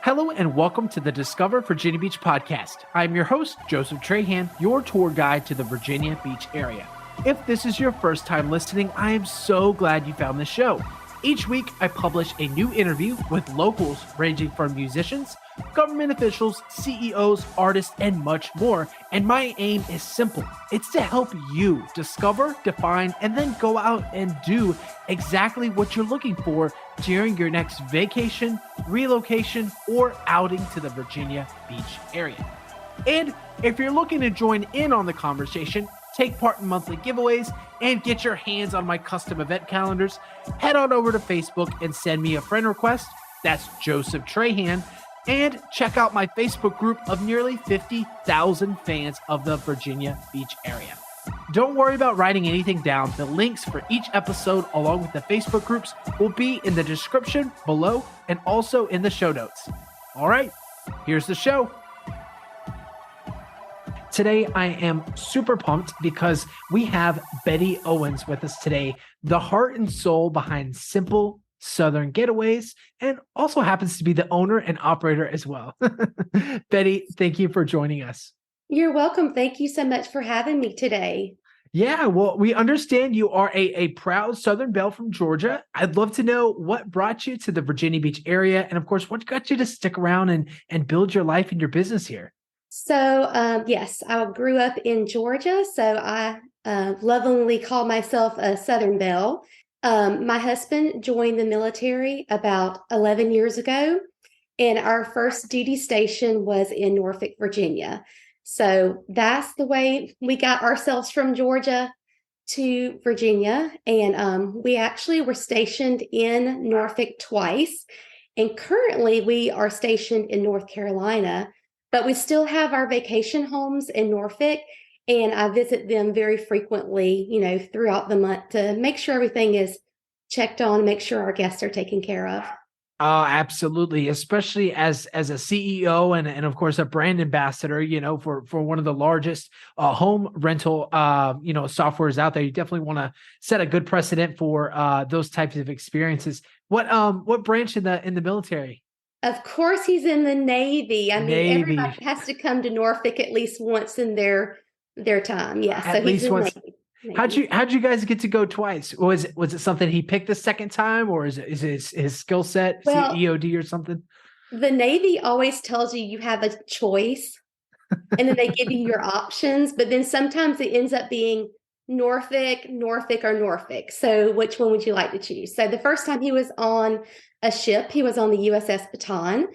Hello and welcome to the Discover Virginia Beach podcast. I'm your host, Joseph Trahan, your tour guide to the Virginia Beach area. If this is your first time listening, I am so glad you found this show. Each week, I publish a new interview with locals ranging from musicians, government officials, CEOs, artists, and much more. And my aim is simple. It's to help you discover, define, and then go out and do exactly what you're looking for during your next vacation, relocation, or outing to the Virginia Beach area. And if you're looking to join in on the conversation, take part in monthly giveaways, and get your hands on my custom event calendars, head on over to Facebook and send me a friend request. That's Joseph Trahan. And check out my Facebook group of nearly 50,000 fans of the Virginia Beach area. Don't worry about writing anything down. The links for each episode, along with the Facebook groups, will be in the description below and also in the show notes. All right, here's the show. Today, I am super pumped because we have Betty Owens with us today, the heart and soul behind Simple Southern Getaways, and also happens to be the owner and operator as well. Betty, thank you for joining us. You're welcome. Thank you so much for having me today. Yeah, well, we understand you are a proud Southern belle from Georgia. I'd love to know what brought you to the Virginia Beach area, and of course, what got you to stick around and build your life and your business here. So, yes, I grew up in Georgia, so I lovingly call myself a Southern belle. My husband joined the military about 11 years ago, and our first duty station was in Norfolk, Virginia. So that's the way we got ourselves from Georgia to Virginia, and we actually were stationed in Norfolk twice, and currently we are stationed in North Carolina. But we still have our vacation homes in Norfolk, and I visit them very frequently, throughout the month to make sure everything is checked on, make sure our guests are taken care of. Absolutely, especially as a CEO and of course a brand ambassador, for one of the largest home rental softwares out there. You definitely want to set a good precedent for those types of experiences. What branch in the military? Of course, he's in the Navy. Navy. Everybody has to come to Norfolk at least once in their time. Yeah, at so least he's in once. Navy. How'd you guys get to go twice? Was it something he picked the second time, or is it his skill set, EOD or something? The Navy always tells you have a choice, and then they give you your options. But then sometimes it ends up being Norfolk, or Norfolk. So which one would you like to choose? So the first time he was on a ship, he was on the USS Baton.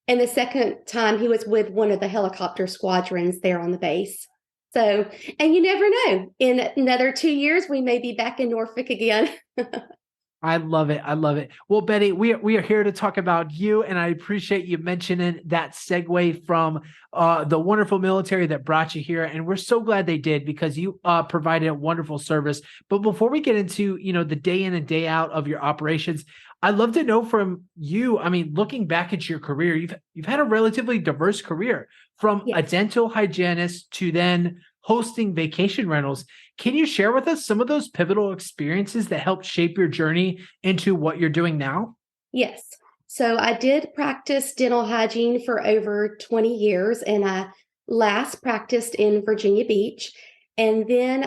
And the second time he was with one of the helicopter squadrons there on the base. So, and you never know, in another 2 years, we may be back in Norfolk again. I love it. I love it. Well, Betty, we are here to talk about you, and I appreciate you mentioning that segue from the wonderful military that brought you here. And we're so glad they did, because you provided a wonderful service. But before we get into, the day in and day out of your operations, I'd love to know from you. I mean, looking back at your career, you've had a relatively diverse career, from a dental hygienist to then hosting vacation rentals. Can you share with us some of those pivotal experiences that helped shape your journey into what you're doing now? Yes. So I did practice dental hygiene for over 20 years, and I last practiced in Virginia Beach. And then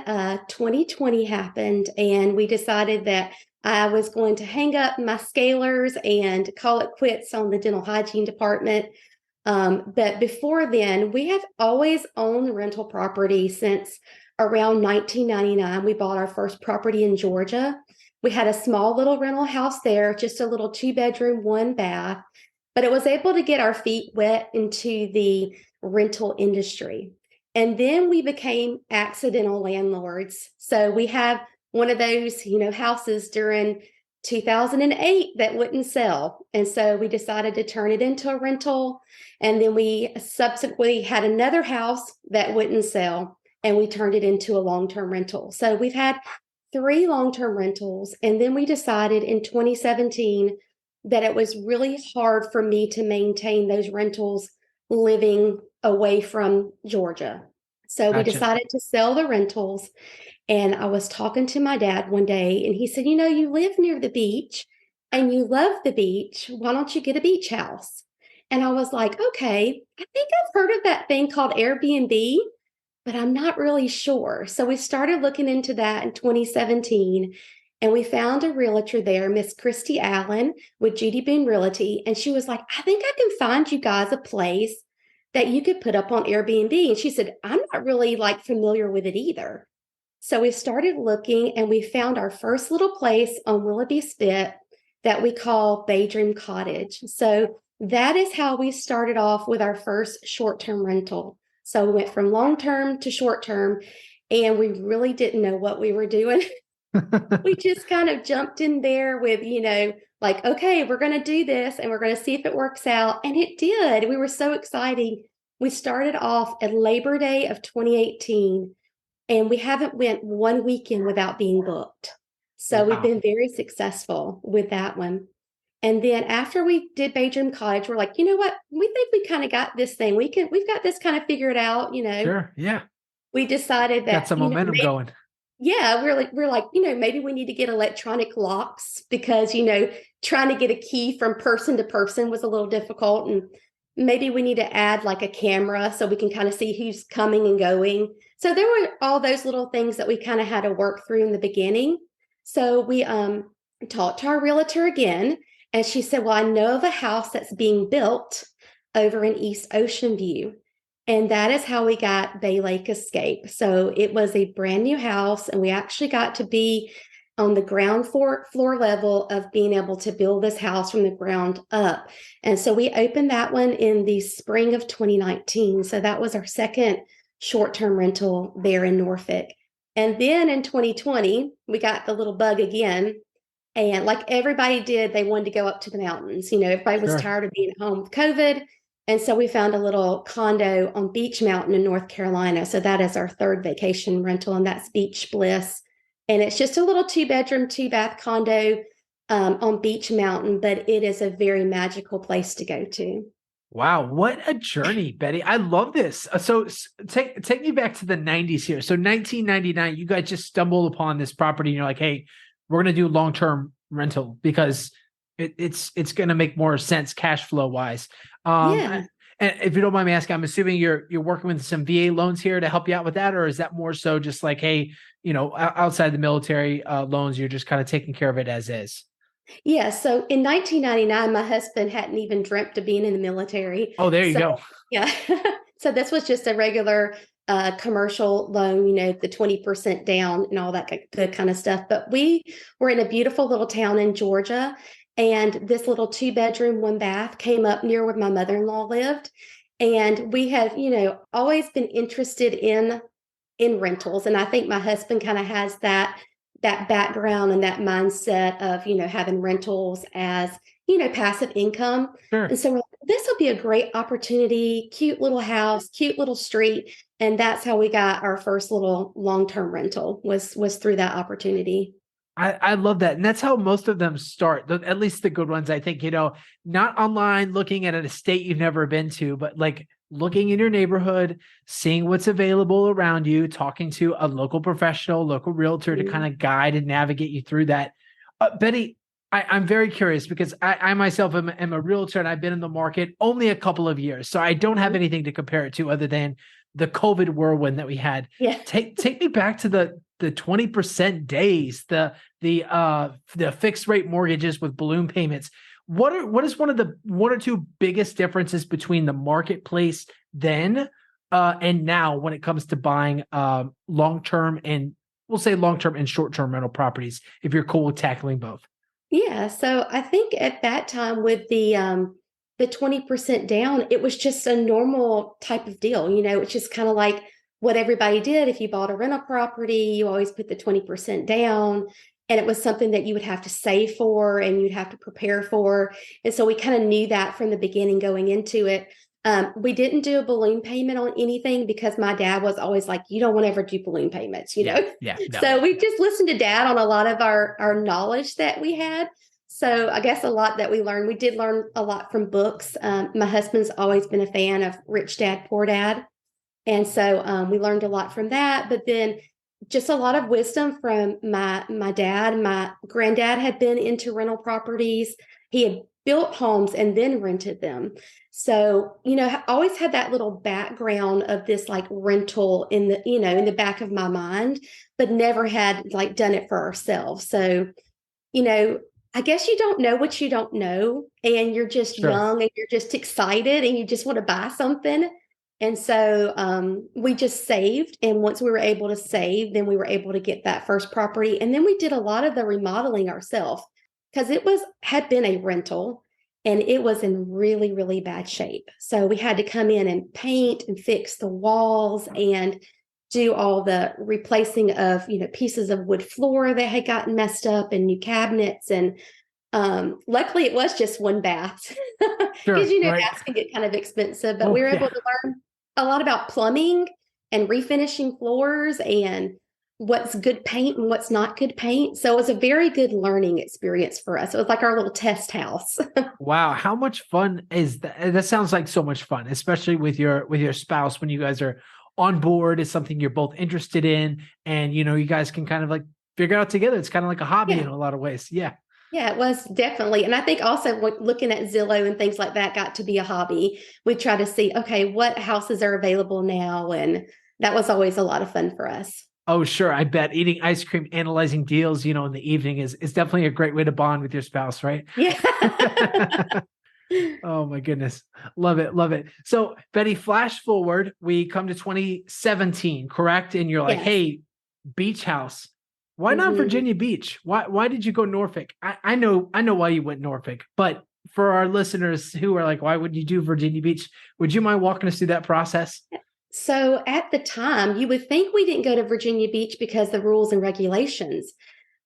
2020 happened, and we decided that I was going to hang up my scalers and call it quits on the dental hygiene department. But before then, we have always owned rental property since around 1999. We bought our first property in Georgia. We had a small little rental house there, just a little 2-bedroom, 1 bath, but it was able to get our feet wet into the rental industry. And then we became accidental landlords. So we have one of those, houses during 2008 that wouldn't sell. And so we decided to turn it into a rental. And then we subsequently had another house that wouldn't sell, and we turned it into a long-term rental. So we've had 3 long-term rentals. And then we decided in 2017 that it was really hard for me to maintain those rentals living away from Georgia. So we decided to sell the rentals. And I was talking to my dad one day, and he said, you live near the beach and you love the beach. Why don't you get a beach house? And I was like, okay, I think I've heard of that thing called Airbnb, but I'm not really sure. So we started looking into that in 2017, and we found a realtor there, Miss Christy Allen with Judy Boone Realty. And she was like, I think I can find you guys a place that you could put up on Airbnb. And she said, I'm not really like familiar with it either. So we started looking and we found our first little place on Willoughby Spit that we call Daydream Cottage. So that is how we started off with our first short-term rental. So we went from long-term to short-term, and we really didn't know what we were doing. We just kind of jumped in there with, like, okay, we're going to do this and we're going to see if it works out. And it did. We were so excited. We started off at Labor Day of 2018, and we haven't went one weekend without being booked. So we've been very successful with that one. And then after we did Bedroom Cottage, we're like, you know what? We think we kind of got this thing. We've got this kind of figured out, Sure. Yeah. We decided that Got some momentum going. Yeah, we're like, maybe we need to get electronic locks because, trying to get a key from person to person was a little difficult. And maybe we need to add like a camera so we can kind of see who's coming and going. So there were all those little things that we kind of had to work through in the beginning. So we talked to our realtor again, and she said, well, I know of a house that's being built over in East Ocean View. And that is how we got Bay Lake Escape. So it was a brand new house, and we actually got to be on the ground floor level of being able to build this house from the ground up. And so we opened that one in the spring of 2019. So that was our second short-term rental there in Norfolk. And then in 2020, we got the little bug again. And like everybody did, they wanted to go up to the mountains. Everybody was tired of being at home with COVID. And so we found a little condo on Beach Mountain in North Carolina. So that is our third vacation rental, and that's Beach Bliss. And it's just a little 2-bedroom, 2-bath condo on Beach Mountain, but it is a very magical place to go to. Wow, what a journey, Betty. I love this. So take me back to the 90s here. So 1999, you guys just stumbled upon this property and you're like, hey, we're going to do long-term rental because it's going to make more sense cash flow wise. And if you don't mind me asking, I'm assuming you're working with some VA loans here to help you out with that, or is that more so just like, hey, outside the military loans, you're just kind of taking care of it as is? Yeah. So in 1999, my husband hadn't even dreamt of being in the military. Oh, there you go. Yeah. So this was just a regular commercial loan, the 20% down and all that good kind of stuff. But we were in a beautiful little town in Georgia. And this little 2-bedroom, 1-bath came up near where my mother-in-law lived. And we have, always been interested in rentals. And I think my husband kind of has that background and that mindset of, having rentals as, passive income. Sure. And so we're like, this will be a great opportunity, cute little house, cute little street. And that's how we got our first little long-term rental was through that opportunity. I love that. And that's how most of them start, at least the good ones, I think, not online looking at an estate you've never been to, but like looking in your neighborhood, seeing what's available around you, talking to a local professional, local realtor to kind of guide and navigate you through that. Betty, I'm very curious because I myself am a realtor and I've been in the market only a couple of years. So I don't have anything to compare it to other than the COVID whirlwind that we had. Yeah. Take me back to the 20% days, the fixed rate mortgages with balloon payments. What is one or two biggest differences between the marketplace then and now when it comes to buying long-term and we'll say long-term and short-term rental properties, if you're cool with tackling both? Yeah. So I think at that time with the 20% down, it was just a normal type of deal. It's just kind of like what everybody did. If you bought a rental property, you always put the 20% down, and it was something that you would have to save for and you'd have to prepare for. And so we kind of knew that from the beginning going into it. We didn't do a balloon payment on anything because my dad was always like, you don't want to ever do balloon payments, Yeah. No. So we just listened to dad on a lot of our knowledge that we had. So I guess a lot that we learned, we did learn a lot from books. My husband's always been a fan of Rich Dad, Poor Dad. And so we learned a lot from that, but then just a lot of wisdom from my dad. My granddad had been into rental properties. He had built homes and then rented them. So, I always had that little background of this like rental in the back of my mind, but never had like done it for ourselves. So, I guess you don't know what you don't know, and you're just Sure. young and you're just excited and you just want to buy something. And so we just saved. And once we were able to save, then we were able to get that first property. And then we did a lot of the remodeling ourselves because had been a rental and it was in really, really bad shape. So we had to come in and paint and fix the walls and do all the replacing of, pieces of wood floor that had gotten messed up and new cabinets. And luckily it was just one bath because, Sure. Right. baths can get kind of expensive, but Oh, we were able yeah. to learn a lot about plumbing and refinishing floors and what's good paint and what's not good paint. So it was a very good learning experience for us. It was like our little test house. Wow, how much fun is that? That sounds like so much fun, especially with your spouse when you guys are on board. Is something you're both interested in, and you guys can kind of like figure it out together. It's kind of like a hobby in Yeah. a lot of ways. Yeah. Yeah, it was definitely. And I think also looking at Zillow and things like that got to be a hobby. We try to see, okay, what houses are available now. And that was always a lot of fun for us. Oh, sure. I bet eating ice cream, analyzing deals, in the evening is definitely a great way to bond with your spouse, right? Yeah. Oh my goodness. Love it. Love it. So Betty, flash forward, we come to 2017, correct? And you're like, Yes. hey, beach house. Why not Mhm. Virginia Beach? Why did you go Norfolk? I know why you went Norfolk, but for our listeners who are like, why would you do Virginia Beach? Would you mind walking us through that process? So at the time, you would think we didn't go to Virginia Beach because the rules and regulations,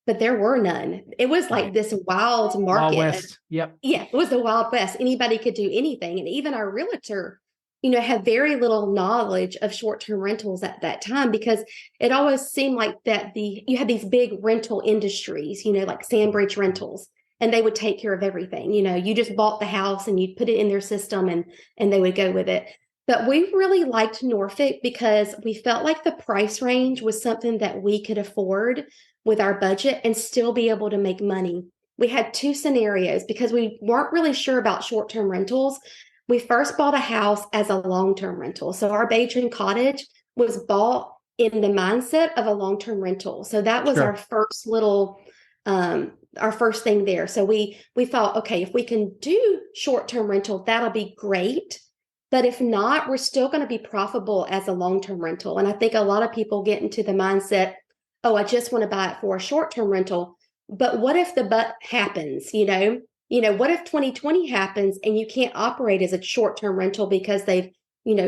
but there were none. It was like Right. this wild Wild market. West. Yep. Yeah, it was the Wild West. Anybody could do anything. And even our realtor, had very little knowledge of short-term rentals at that time because it always seemed like that you had these big rental industries, like Sandbridge Rentals, and they would take care of everything. You just bought the house and you'd put it in their system and they would go with it. But we really liked Norfolk because we felt like the price range was something that we could afford with our budget and still be able to make money. We had two scenarios because we weren't really sure about short-term rentals. We first bought a house as a long-term rental. So our bedroom cottage was bought in the mindset of a long-term rental. So that was our Sure. first our first thing there. So we thought, okay, if we can do short-term rental, that'll be great. But if not, we're still going to be profitable as a long-term rental. And I think a lot of people get into the mindset, oh, I just want to buy it for a short-term rental. But what if the but happens, what if 2020 happens and you can't operate as a short-term rental because they've,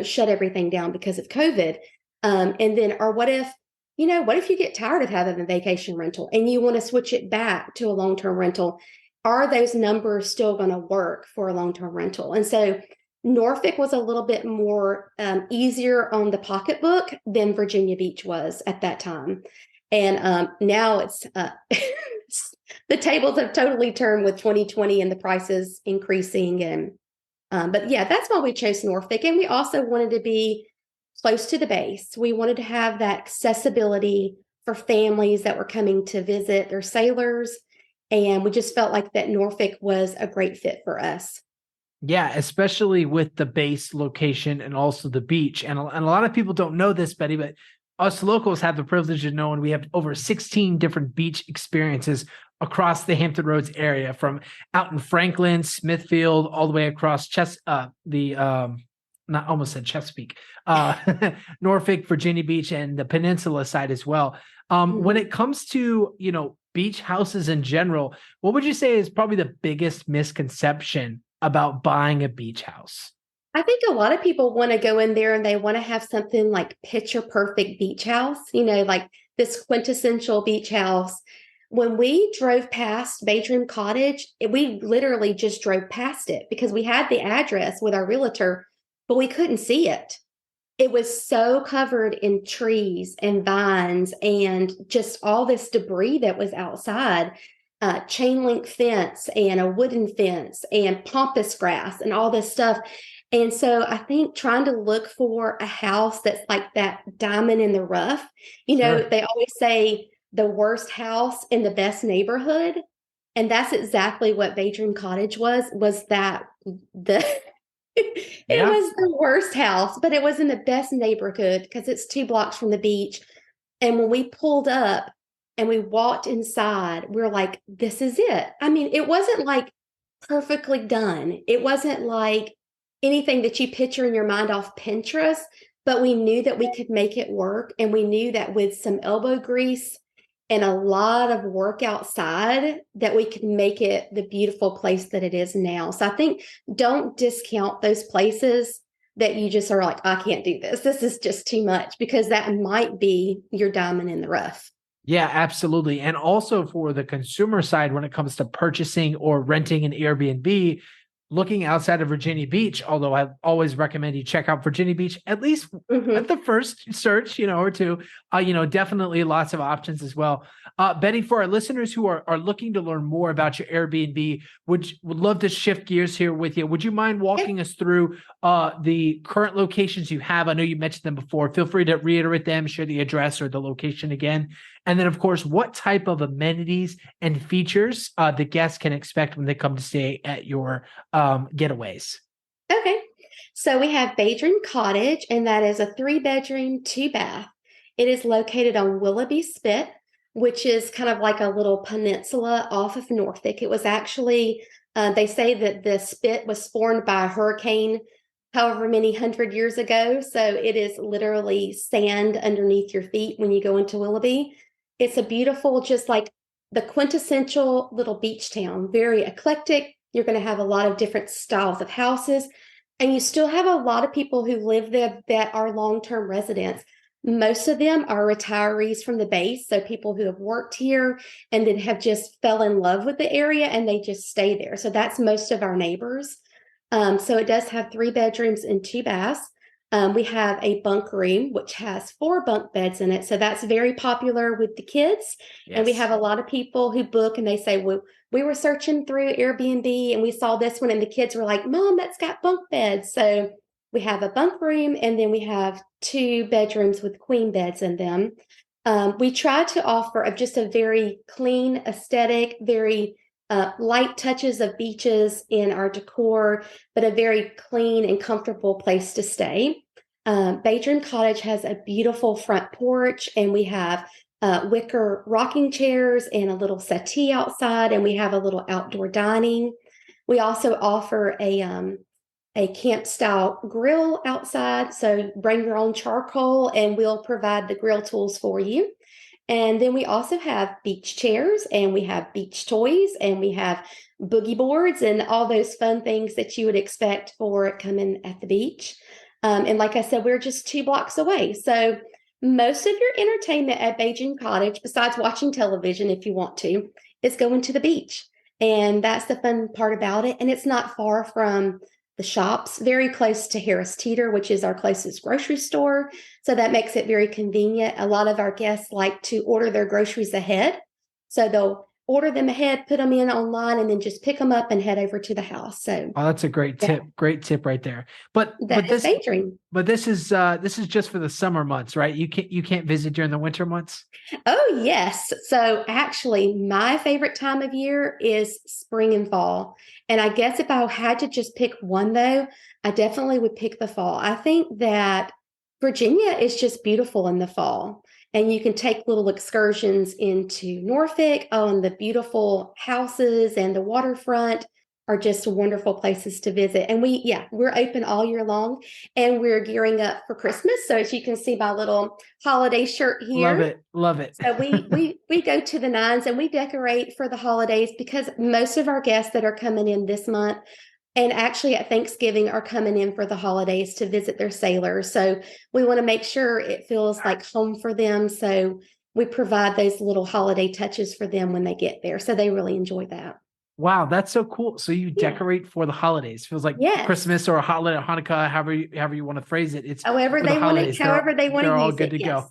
shut everything down because of COVID? Or what if you get tired of having a vacation rental and you want to switch it back to a long-term rental? Are those numbers still going to work for a long-term rental? And so Norfolk was a little bit more easier on the pocketbook than Virginia Beach was at that time. And now it's the tables have totally turned with 2020 and the prices increasing. But yeah, that's why we chose Norfolk. And we also wanted to be close to the base. We wanted to have that accessibility for families that were coming to visit their sailors. And we just felt like that Norfolk was a great fit for us. Yeah, especially with the base location and also the beach. And a lot of people don't know this, Betty, but us locals have the privilege of knowing we have over 16 different beach experiences across the Hampton Roads area, from out in Franklin, Smithfield, all the way across not almost said Chesapeake, Norfolk, Virginia Beach, and the peninsula side as well. When it comes to, beach houses in general, what would you say is probably the biggest misconception about buying a beach house? I think a lot of people want to go in there and they want to have something like picture perfect beach house, like this quintessential beach house. When we drove past Bedroom Cottage, we literally just drove past it because we had the address with our realtor, but we couldn't see it. It was so covered in trees and vines and just all this debris that was outside, chain link fence and a wooden fence and pampas grass and all this stuff. And so I think trying to look for a house that's like that diamond in the rough, Sure. they always say the worst house in the best neighborhood. And that's exactly what Bedroom Cottage was that the it Yeah. was the worst house, but it was in the best neighborhood because it's 2 blocks from the beach. And when we pulled up and we walked inside, we are like, this is it. I mean, it wasn't like perfectly done. It wasn't like anything that you picture in your mind off Pinterest, but we knew that we could make it work. And we knew that with some elbow grease and a lot of work outside that we could make it the beautiful place that it is now. So I think don't discount those places that you just are like, I can't do this. This is just too much, because that might be your diamond in the rough. Yeah, absolutely. And also for the consumer side, when it comes to purchasing or renting an Airbnb, looking outside of Virginia Beach, although I always recommend you check out Virginia Beach, at least at the first search, or two, definitely lots of options as well. Betty, for our listeners who are looking to learn more about your Airbnb, would love to shift gears here with you. Would you mind walking us through the current locations you have? I know you mentioned them before. Feel free to reiterate them, share the address or the location again. And then, of course, what type of amenities and features the guests can expect when they come to stay at your getaways. Okay. So we have Bedroom Cottage, and that is a 3-bedroom, 2-bath. It is located on Willoughby Spit, which is kind of like a little peninsula off of Norfolk. It was actually, they say that the spit was formed by a hurricane however many 100 years ago. So it is literally sand underneath your feet when you go into Willoughby. It's a beautiful, just like the quintessential little beach town, very eclectic. You're going to have a lot of different styles of houses, and you still have a lot of people who live there that are long-term residents. Most of them are retirees from the base, so people who have worked here and then have just fell in love with the area and they just stay there. So that's most of our neighbors. So it does have 3 bedrooms and 2 baths. We have a bunk room, which has 4 bunk beds in it. So that's very popular with the kids. Yes. And we have a lot of people who book and they say, well, we were searching through Airbnb and we saw this one, and the kids were like, Mom, that's got bunk beds. So we have a bunk room, and then we have 2 bedrooms with queen beds in them. We try to offer just a very clean aesthetic, very light touches of beaches in our decor, but a very clean and comfortable place to stay. Bedroom Cottage has a beautiful front porch, and we have wicker rocking chairs and a little settee outside, and we have a little outdoor dining. We also offer a camp style grill outside. So bring your own charcoal and we'll provide the grill tools for you. And then we also have beach chairs, and we have beach toys, and we have boogie boards and all those fun things that you would expect for coming at the beach. And like I said, we're just 2 blocks away. So most of your entertainment at Bedroom Cottage, besides watching television if you want to, is going to the beach. And that's the fun part about it. And it's not far from the shops, very close to Harris Teeter, which is our closest grocery store. So that makes it very convenient. A lot of our guests like to order their groceries ahead. So they'll order them ahead, put them in online, and then just pick them up and head over to the house. So that's a great tip. Great tip right there. But this is just for the summer months, right? You can't visit during the winter months. Oh, yes. So actually, my favorite time of year is spring and fall. And I guess if I had to just pick one, though, I definitely would pick the fall. I think that Virginia is just beautiful in the fall. And you can take little excursions into Norfolk on the beautiful houses, and the waterfront are just wonderful places to visit. And we're open all year long, and we're gearing up for Christmas. So as you can see my little holiday shirt here. Love it. So we go to the nines, and we decorate for the holidays, because most of our guests that are coming in this month and actually at Thanksgiving are coming in for the holidays to visit their sailors. So we want to make sure it feels like home for them. So we provide those little holiday touches for them when they get there. So they really enjoy that. Wow, that's so cool. So you decorate for the holidays. Feels like Christmas or a holiday, Hanukkah, however you want to phrase it. It's however they want to they're all good to go.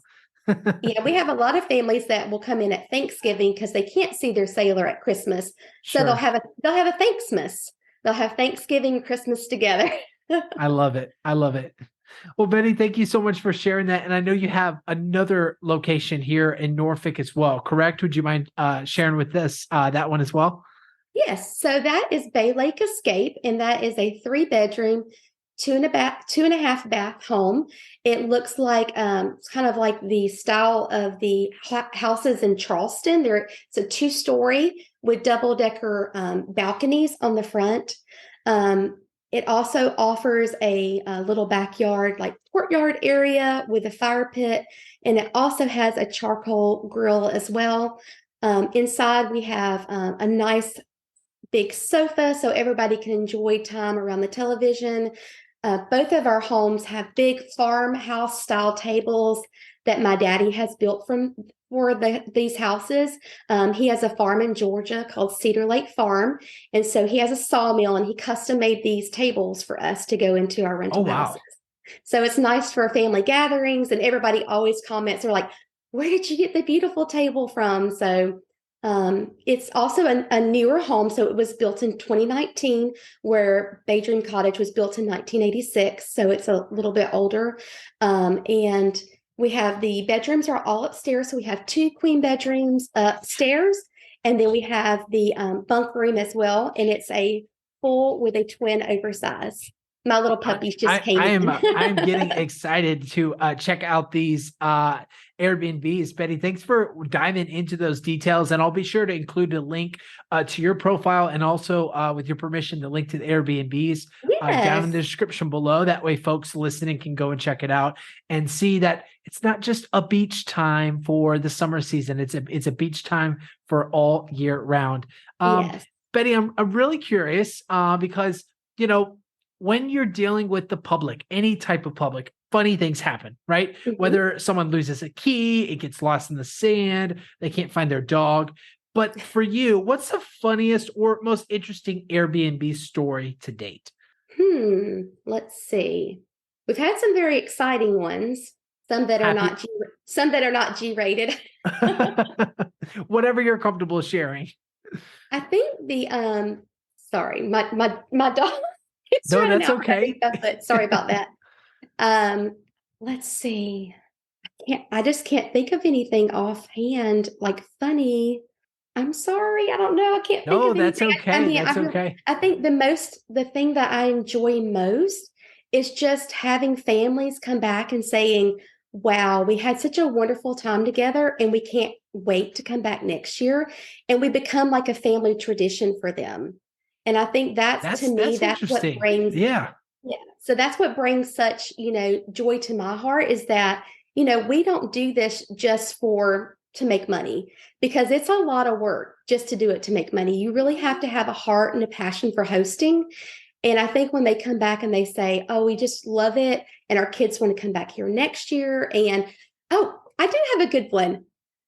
Yeah, we have a lot of families that will come in at Thanksgiving because they can't see their sailor at Christmas. So they'll have a Thanksmas. They'll have Thanksgiving and Christmas together. I love it. Well, Betty, thank you so much for sharing that. And I know you have another location here in Norfolk as well, correct? Would you mind sharing with us that one as well? Yes. So that is Bay Lake Escape, and that is a 3 bedroom, 2.5 bath home. It looks like kind of like the style of the houses in Charleston. It's a 2-story with double-decker balconies on the front. It also offers a little backyard, like courtyard area with a fire pit, and it also has a charcoal grill as well. Inside, we have a nice big sofa so everybody can enjoy time around the television. Both of our homes have big farmhouse style tables that my daddy has built for these houses. He has a farm in Georgia called Cedar Lake Farm. And so he has a sawmill and he custom made these tables for us to go into our rental houses. So it's nice for family gatherings, and everybody always comments, they're like, where did you get the beautiful table from? So it's also a newer home. So it was built in 2019, where Bay Dream Cottage was built in 1986. So it's a little bit older. And we have the bedrooms are all upstairs. So we have 2 queen bedrooms upstairs. And then we have the bunk room as well. And it's a full with a twin oversize. My little puppies just came in. I'm getting excited to check out these Airbnbs. Betty, thanks for diving into those details. And I'll be sure to include a link to your profile, and also, with your permission, the link to the Airbnbs down in the description below. That way folks listening can go and check it out and see that it's not just a beach time for the summer season. It's a beach time for all year round. Yes. Betty, I'm really curious because, when you're dealing with the public, any type of public, funny things happen, right? Mm-hmm. Whether someone loses a key, it gets lost in the sand, they can't find their dog. But for you, what's the funniest or most interesting Airbnb story to date? Let's see. We've had some very exciting ones, some that are not G-rated. Whatever you're comfortable sharing. I think sorry, my dog. No, that's okay. Sorry about that. Let's see. I just can't think of anything offhand, like funny. I'm sorry. I don't know. I can't think of anything. No, that's okay. That's okay. I think the thing that I enjoy most is just having families come back and saying, wow, we had such a wonderful time together and we can't wait to come back next year. And we become like a family tradition for them. And I think that's what brings, yeah. So that's what brings such, joy to my heart, is that, we don't do this just to make money, because it's a lot of work just to do it to make money. You really have to have a heart and a passion for hosting. And I think when they come back and they say, oh, we just love it, and our kids want to come back here next year. And, oh, I do have a good one.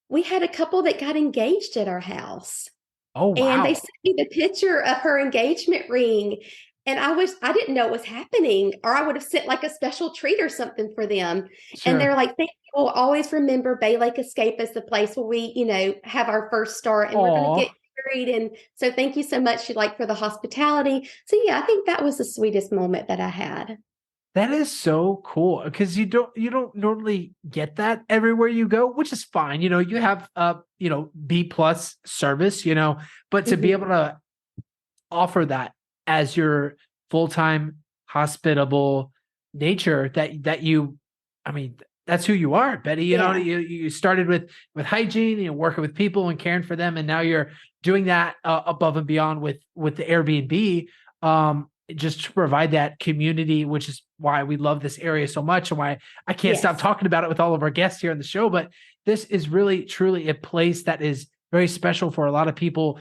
We had a couple that got engaged at our house. Oh, wow. And they sent me the picture of her engagement ring. And I didn't know what was happening, or I would have sent like a special treat or something for them. Sure. And they're like, thank you. We'll always remember Bay Lake Escape as the place where we, have our first start, and we're going to get married. And so thank you so much, for the hospitality. So yeah, I think that was the sweetest moment that I had. That is so cool, because you don't normally get that everywhere you go, which is fine. You have B+ service, but to be able to offer that as your full-time hospitable nature, that's who you are, Betty. You started with hygiene, working with people and caring for them, and now you're doing that above and beyond with the Airbnb, just to provide that community, which is why we love this area so much, and why I can't stop talking about it with all of our guests here on the show. But this is really, truly a place that is very special for a lot of people,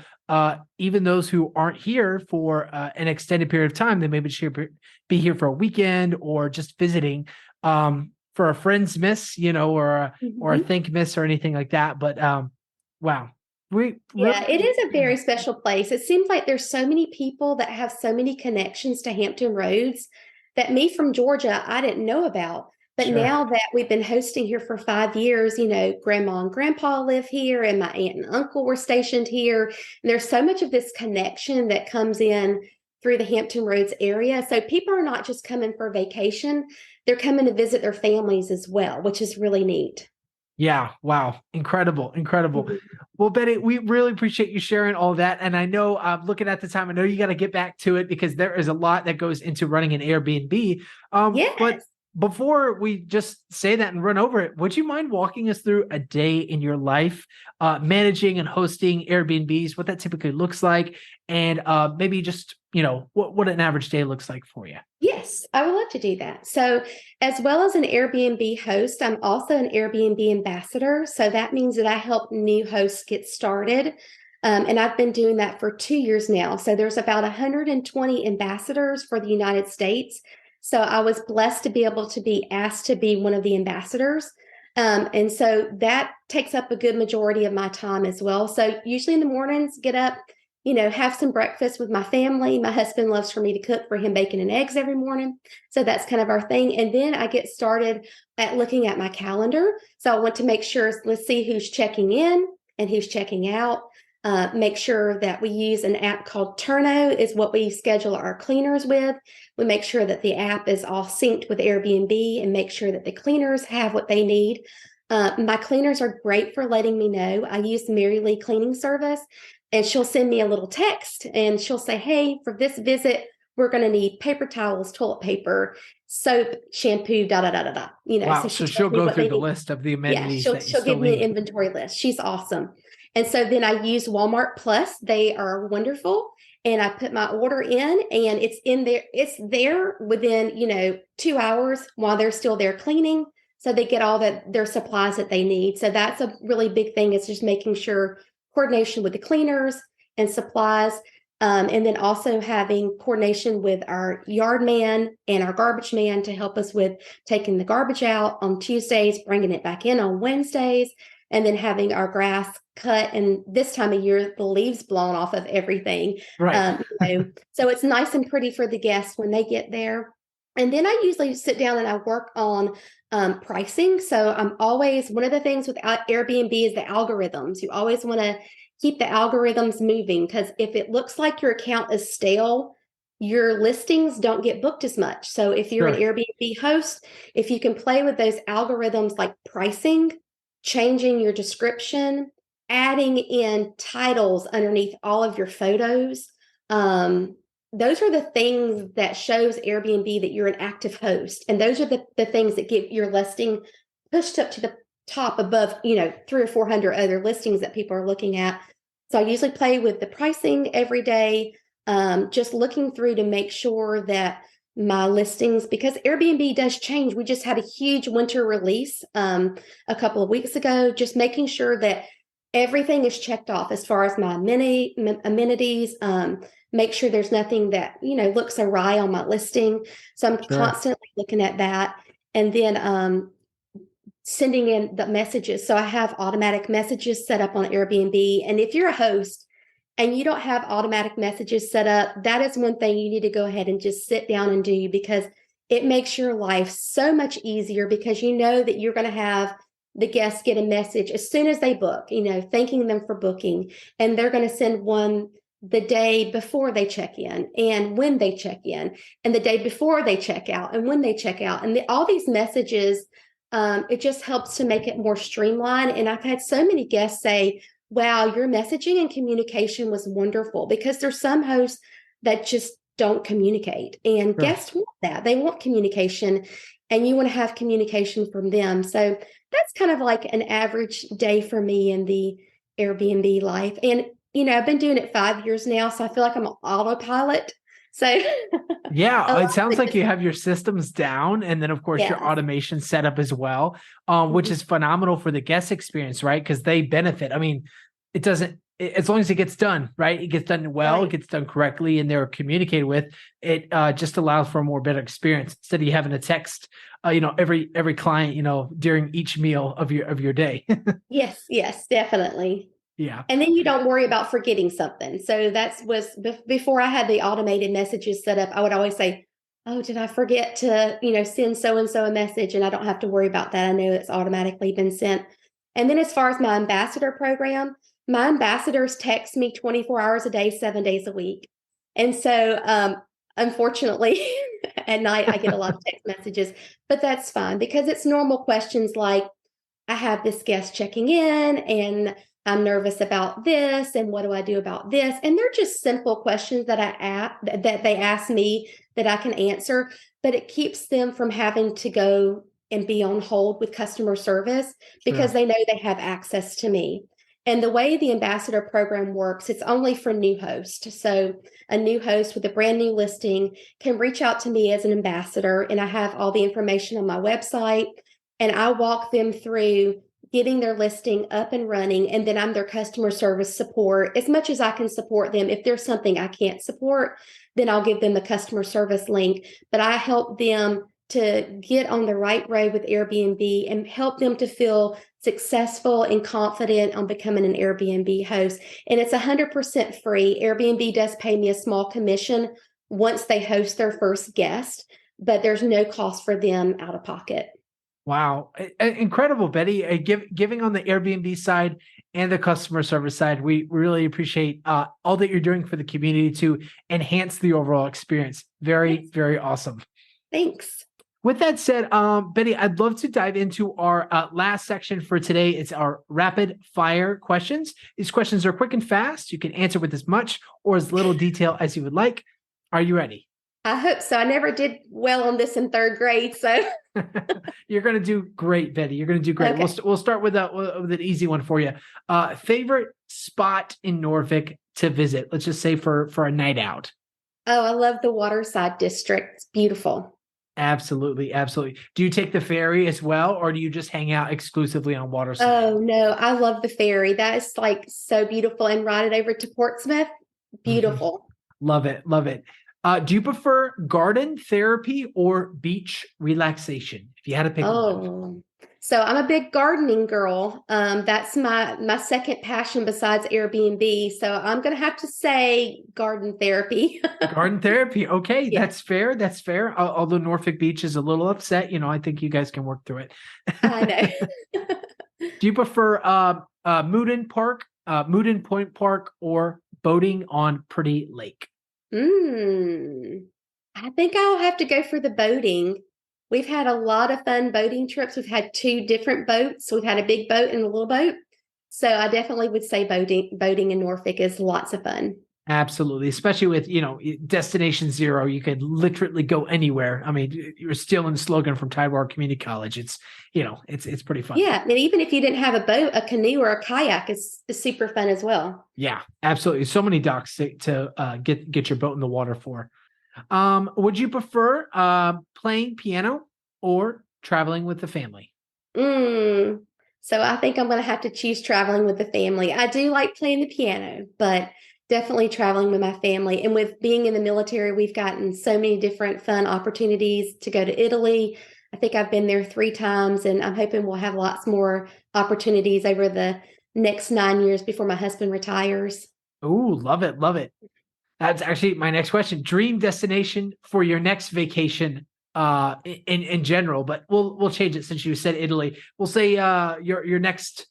even those who aren't here for an extended period of time. They may be here for a weekend or just visiting for a friend's miss, or a think miss or anything like that. But wow. It is a very special place. It seems like there's so many people that have so many connections to Hampton Roads that me from Georgia, I didn't know about. But now that we've been hosting here for 5 years, grandma and grandpa live here, and my aunt and uncle were stationed here. And there's so much of this connection that comes in through the Hampton Roads area. So people are not just coming for vacation, they're coming to visit their families as well, which is really neat. Yeah. Wow. Incredible. Incredible. Mhm. Well, Betty, we really appreciate you sharing all that. And I know, looking at the time, I know you got to get back to it because there is a lot that goes into running an Airbnb. But Yes. before we just say that and run over it, would you mind walking us through a day in your life, managing and hosting Airbnbs, what that typically looks like, and maybe just, what an average day looks like for you? Yes, I would love to do that. So, as well as an Airbnb host, I'm also an Airbnb ambassador. So, that means that I help new hosts get started. And I've been doing that for 2 years now. So, there's about 120 ambassadors for the United States. So, I was blessed to be able to be asked to be one of the ambassadors. And so that takes up a good majority of my time as well. So, usually in the mornings, get up, have some breakfast with my family. My husband loves for me to cook for him bacon and eggs every morning. So that's kind of our thing. And then I get started at looking at my calendar. So I want to make sure, let's see who's checking in and who's checking out. Make sure that we use an app called Turno is what we schedule our cleaners with. We make sure that the app is all synced with Airbnb and make sure that the cleaners have what they need. My cleaners are great for letting me know. I use Mary Lee cleaning service. And she'll send me a little text and she'll say, hey, for this visit, we're going to need paper towels, toilet paper, soap, shampoo, da da da da da. Wow. So she So she'll tells me go what through they the need. list of the Yeah, amenities she'll that you she'll still give me an need. inventory list. She's awesome. And so then I use Walmart Plus. They are wonderful. And I put my order in and it's in there. It's there within, 2 hours while they're still there cleaning. So they get all their supplies that they need. So that's a really big thing. It's just making sure coordination with the cleaners and supplies. And then also having coordination with our yard man and our garbage man to help us with taking the garbage out on Tuesdays, bringing it back in on Wednesdays, and then having our grass cut. And this time of year, the leaves blown off of everything. Right. So it's nice and pretty for the guests when they get there. And then I usually sit down and I work on pricing. So I'm always, one of the things with Airbnb is the algorithms. You always want to keep the algorithms moving because if it looks like your account is stale, your listings don't get booked as much. So if you're an Sure. Airbnb host, if you can play with those algorithms like pricing, changing your description, adding in titles underneath all of your photos, those are the things that shows Airbnb that you're an active host. And those are the things that get your listing pushed up to the top above, 300 or 400 other listings that people are looking at. So I usually play with the pricing every day, just looking through to make sure that my listings, because Airbnb does change. We just had a huge winter release a couple of weeks ago, just making sure that everything is checked off as far as my amenities, make sure there's nothing that, looks awry on my listing. So I'm Sure. constantly looking at that. And then sending in the messages. So I have automatic messages set up on Airbnb. And if you're a host and you don't have automatic messages set up, that is one thing you need to go ahead and just sit down and do because it makes your life so much easier because you know that you're going to have the guests get a message as soon as they book, thanking them for booking. And they're going to send one the day before they check in and when they check in and the day before they check out and when they check out. And all these messages, it just helps to make it more streamlined. And I've had so many guests say, wow, your messaging and communication was wonderful because there's some hosts that just don't communicate and Sure. guests want that. They want communication and you want to have communication from them. So that's kind of like an average day for me in the Airbnb life. And, I've been doing it 5 years now, so I feel like I'm on autopilot. So a Yeah, lot it of sounds it like just, you have your systems down, and then of course your yes. automation set up as well, which Mhm. is phenomenal for the guest experience, right? Because they benefit. I mean, it doesn't as long as it gets done right, it gets done well, it Right. gets done correctly, and they're communicated with. It just allows for a more better experience instead of you having to text, every client, during each meal of your day. Yes, yes, definitely. Yeah, And then you don't worry about forgetting something. So before I had the automated messages set up, I would always say, oh, did I forget to, send so-and-so a message? And I don't have to worry about that. I know it's automatically been sent. And then as far as my ambassador program, my ambassadors text me 24 hours a day, 7 days a week. And so, unfortunately, at night, I get a lot of text messages, but that's fine because it's normal questions like, I have this guest checking in and I'm nervous about this. And what do I do about this? And they're just simple questions that they ask me that I can answer, but it keeps them from having to go and be on hold with customer service because Sure. they know they have access to me. And the way the ambassador program works, it's only for new hosts. So a new host with a brand new listing can reach out to me as an ambassador, and I have all the information on my website, and I walk them through getting their listing up and running. And then I'm their customer service support as much as I can support them. If there's something I can't support, then I'll give them the customer service link. But I help them to get on the right road with Airbnb and help them to feel successful and confident on becoming an Airbnb host. And it's 100% free. Airbnb does pay me a small commission once they host their first guest, but there's no cost for them out of pocket. Wow. Incredible, Betty. Giving on the Airbnb side and the customer service side, we really appreciate all that you're doing for the community to enhance the overall experience. Very, very awesome. Thanks. With that said, Betty, I'd love to dive into our last section for today. It's our rapid fire questions. These questions are quick and fast. You can answer with as much or as little detail as you would like. Are you ready? I hope so. I never did well on this in third grade, so You're going to do great, Betty. You're going to do great. Okay. We'll start with an easy one for you. Favorite spot in Norfolk to visit? Let's just say for a night out. Oh, I love the Waterside District. It's beautiful. Absolutely, absolutely. Do you take the ferry as well, or do you just hang out exclusively on Waterside? Oh no, I love the ferry. That is like so beautiful. And ride it over to Portsmouth. Mhm. Beautiful. Love it, love it. Do you prefer garden therapy or beach relaxation? If you had to pick one. Oh, so I'm a big gardening girl. That's my second passion besides Airbnb. So I'm gonna have to say garden therapy. Garden therapy. Okay, Yeah, that's fair. That's fair. Although Norfolk Beach is a little upset, I think you guys can work through it. I know. Do you prefer Moodin Point Park, or boating on Pretty Lake? I think I'll have to go for the boating. We've had a lot of fun boating trips. We've had two different boats. We've had a big boat and a little boat. So I definitely would say boating in Norfolk is lots of fun. Absolutely, especially with Destination Zero, you could literally go anywhere. I mean, you're stealing the slogan from Tidewater Community College. It's pretty fun. Yeah, and even if you didn't have a boat, a canoe or a kayak is super fun as well. Yeah, absolutely. So many docks to get your boat in the water for. Would you prefer playing piano or traveling with the family? Mm. So I think I'm going to have to choose traveling with the family. I do like playing the piano, but definitely traveling with my family. And with being in the military, we've gotten so many different fun opportunities to go to Italy. I think I've been there 3 times, and I'm hoping we'll have lots more opportunities over the next 9 years before my husband retires. Oh, love it, love it. That's actually my next question. Dream destination for your next vacation, in general, but we'll change it since you said Italy. We'll say your next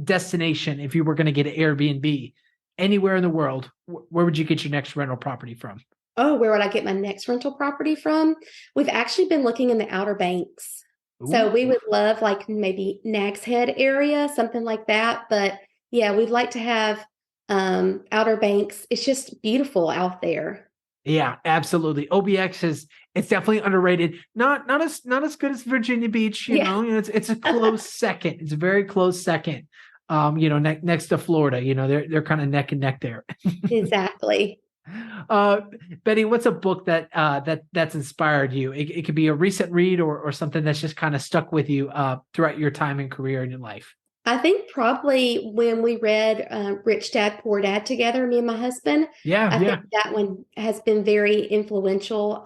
destination if you were going to get an Airbnb anywhere in the world. Where would you get your next rental property from? Oh, where would I get my next rental property from? We've actually been looking in the Outer Banks. So Ooh, we would love like maybe Nags Head area, something like that. But yeah, we'd like to have Outer Banks. It's just beautiful out there. yeah, absolutely. OBX it's definitely underrated. Not as good as Virginia Beach. Yeah, It's a close second. It's a very close second. Next to Florida. They're kind of neck and neck there. exactly. Uh, Betty, what's a book that's inspired you? It could be a recent read or something that's just kind of stuck with you throughout your time and career in your life. I think probably when we read Rich Dad Poor Dad together, me and my husband, Yeah, I yeah, think that one has been very influential.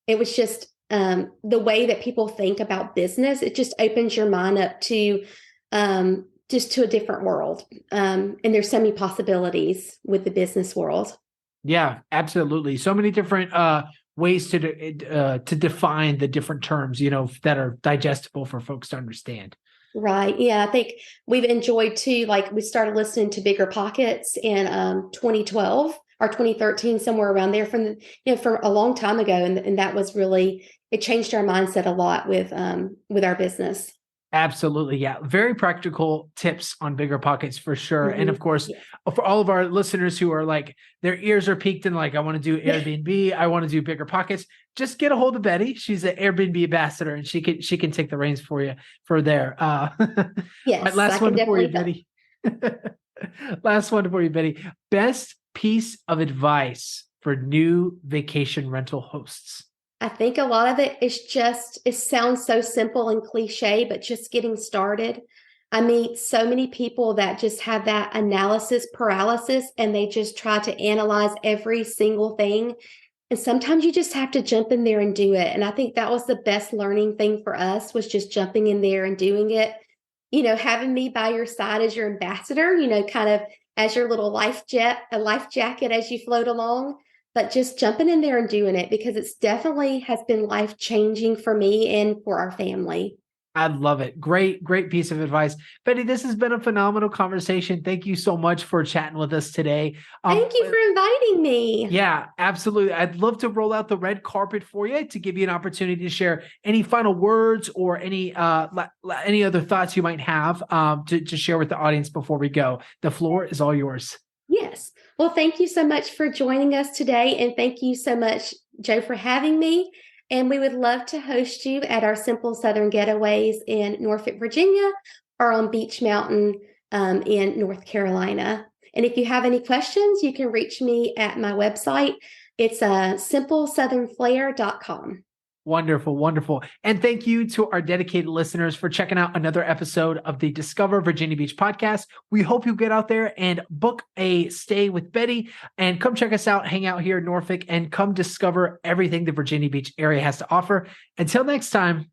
It was just the way that people think about business. It just opens your mind up to just to a different world. And there's so many possibilities with the business world. yeah, absolutely. So many different ways to define the different terms, that are digestible for folks to understand. Right. Yeah. I think we've enjoyed too, like we started listening to Bigger Pockets in 2012 or 2013, somewhere around there from a long time ago. And that was really, it changed our mindset a lot with our business. Absolutely. Yeah. Very practical tips on bigger pockets for sure. And of course, Yeah. for all of our listeners who are like, their ears are peaked and like, I want to do Airbnb, I want to do bigger pockets. Just get a hold of Betty. She's an Airbnb ambassador and she can take the reins for you for there. All right, Yes, I last can one for you, definitely help. Betty. Last one for you, Betty. Best piece of advice for new vacation rental hosts. I think a lot of it is just, it sounds so simple and cliche, but just getting started. I meet so many people that just have that analysis paralysis and they just try to analyze every single thing. And sometimes you just have to jump in there and do it. And I think that was the best learning thing for us was just jumping in there and doing it. Having me by your side as your ambassador, kind of as your little a life jacket as you float along, but just jumping in there and doing it because it's definitely has been life changing for me and for our family. I love it. Great, great piece of advice. Betty, this has been a phenomenal conversation. Thank you so much for chatting with us today. Thank you for inviting me. Yeah, absolutely. I'd love to roll out the red carpet for you to give you an opportunity to share any final words or any other thoughts you might have to share with the audience before we go. The floor is all yours. Yes. Well, thank you so much for joining us today. And thank you so much, Joe, for having me. And we would love to host you at our Simple Southern Getaways in Norfolk, Virginia, or on Beach Mountain in North Carolina. And if you have any questions, you can reach me at my website. It's simplesouthernflair.com. Wonderful, wonderful. And thank you to our dedicated listeners for checking out another episode of the Discover Virginia Beach podcast. We hope you get out there and book a stay with Betty and come check us out, hang out here in Norfolk, and come discover everything the Virginia Beach area has to offer. Until next time,